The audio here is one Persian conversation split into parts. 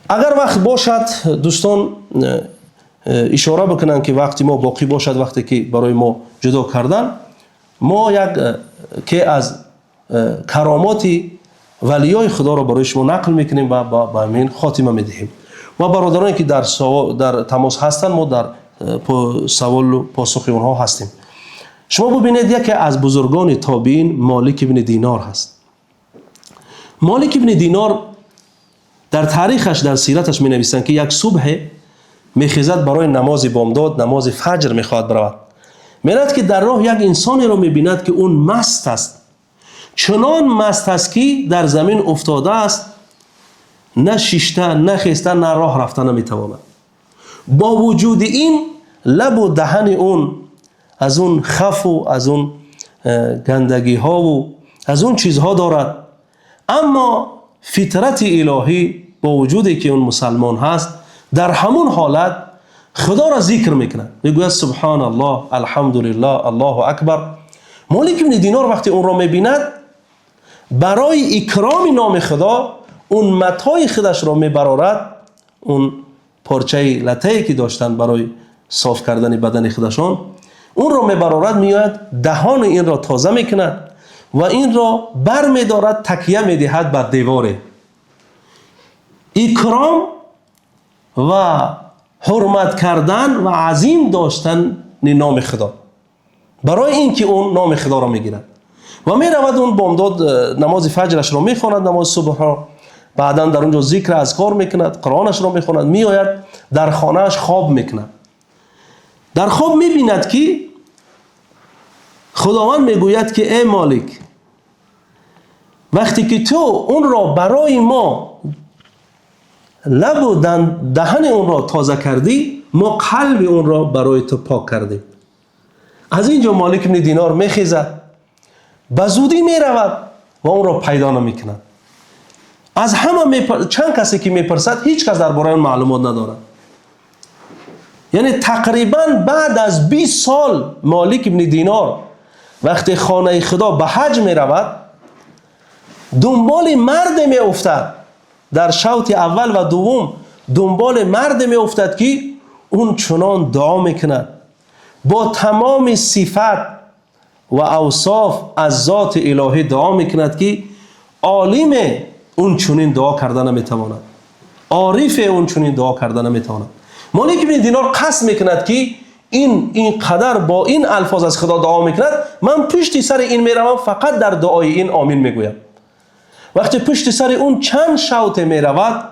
اگر وقت باشد دوستان اشاره بکنن که وقتی ما باقی باشد، وقتی که برای ما جدا کردن، ما یک که از کرامات ولیای خدا را برای شما نقل میکنیم و با همین خاتمه میدهیم. و برادرانی که در تماس هستند، ما در سوال و پاسخ اونها هستیم. شما ببینید یکی از بزرگان تابعین مالک ابن دینار هست. مالک ابن دینار در تاریخش، در سیرتش می نویسند که یک صبح میخیزد برای نماز بامداد، نماز فجر میخواد برود. میرد که در راه یک انسانی را میبیند که اون مست است، چنان مست است که در زمین افتاده است، نه شیشته نه خیسته نه راه رفته نمیتواند. با وجود این لب و دهن اون از اون خف و از اون گندگی ها و از اون چیزها دارد، اما فطرت الهی با وجودی که اون مسلمان هست در همون حالت خدا را ذکر میکنه، میگوید سبحان الله، الحمدلله، الله اکبر. مالک ابن دینار وقتی اون را میبیند، برای اکرام نام خدا اون متای خودش را میبرارد، اون پارچه لطه‌ای که داشتن برای صاف کردن بدن خودشان، اون را میبرارد، میآید دهان این را تازه میکند و این را بر میدارد، تکیه میدهد بر دیواره. اکرام و حرمت کردن و عظیم داشتن نام خدا، برای اینکه اون نام خدا را میگیرد و میرود اون بامداد نماز فجرش را میخواند، نماز صبح را، بعدا در اونجا ذکر اذکار میکند، قرآنش را میخواند، میآید در خانهش خواب میکند. در خواب میبیند که خداوند میگوید که ای مالک، وقتی که تو اون را برای ما لب و دهن اون را تازه کردی، ما قلب اون را برای تو پاک کردیم. از اینجا مالک ابن دینار میخیزد، به زودی میرود و اون را پیدا نمیکند. از همه چند کسی که میپرسد، هیچ کس درباره اون معلومات ندارد. یعنی تقریبا بعد از 20 سال مالک ابن دینار وقتی خانه خدا به حج میرود، دنبال مرد میافتد، در شوط اول و دوم دنبال مرد میافتد که اون چنان دعا میکند، با تمام صفت و اوصاف از ذات الهی دعا میکند که عالم اون چنین دعا کردن نمیتواند، عارف اون چنین دعا کردن نمیتواند. مالک ابن دینار قصد میکند که این قدر با این الفاظ از خدا دعا میکند، من پشت سر این میروم، فقط در دعای این آمین میگویم. وقتی پشت سر اون چند شوط میرود،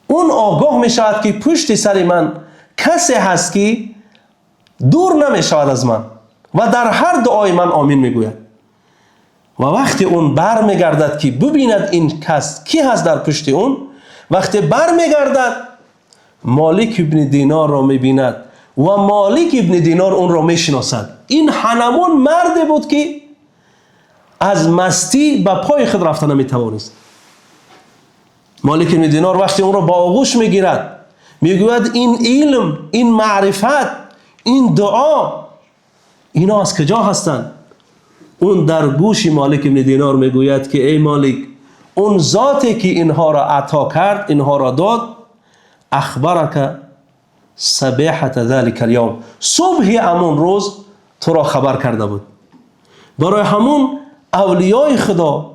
اون آگاه میشود که پشت سر من کسی هست که دور نمیشود از من و در هر دعای من آمین میگوید. و وقتی اون بر میگردد که ببیند این کس کی هست در پشت اون، وقتی بر میگردد مالک ابن دینار را میبیند و مالک ابن دینار اون را میشناسد. این همون مرد بود که از مستی به پای خود رفتن نمیتوانست. مالک ابن دینار وقتی اون را با آغوش میگیرد، میگوید این علم، این معرفت، این دعا، اینا از کجا هستند؟ اون در گوش مالک ابن دینار میگوید که ای مالک، اون ذاتی که اینها را عطا کرد، اینها را داد، اخبرک صبیحة ذلك اليوم، صبح همون روز تو را خبر کرده بود. برای همون اولیای خدا،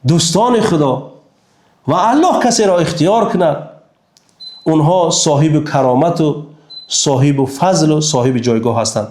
دوستان خدا و الله کسی را اختیار کند، اونها صاحب کرامت و صاحب فضل و صاحب جایگاه هستند.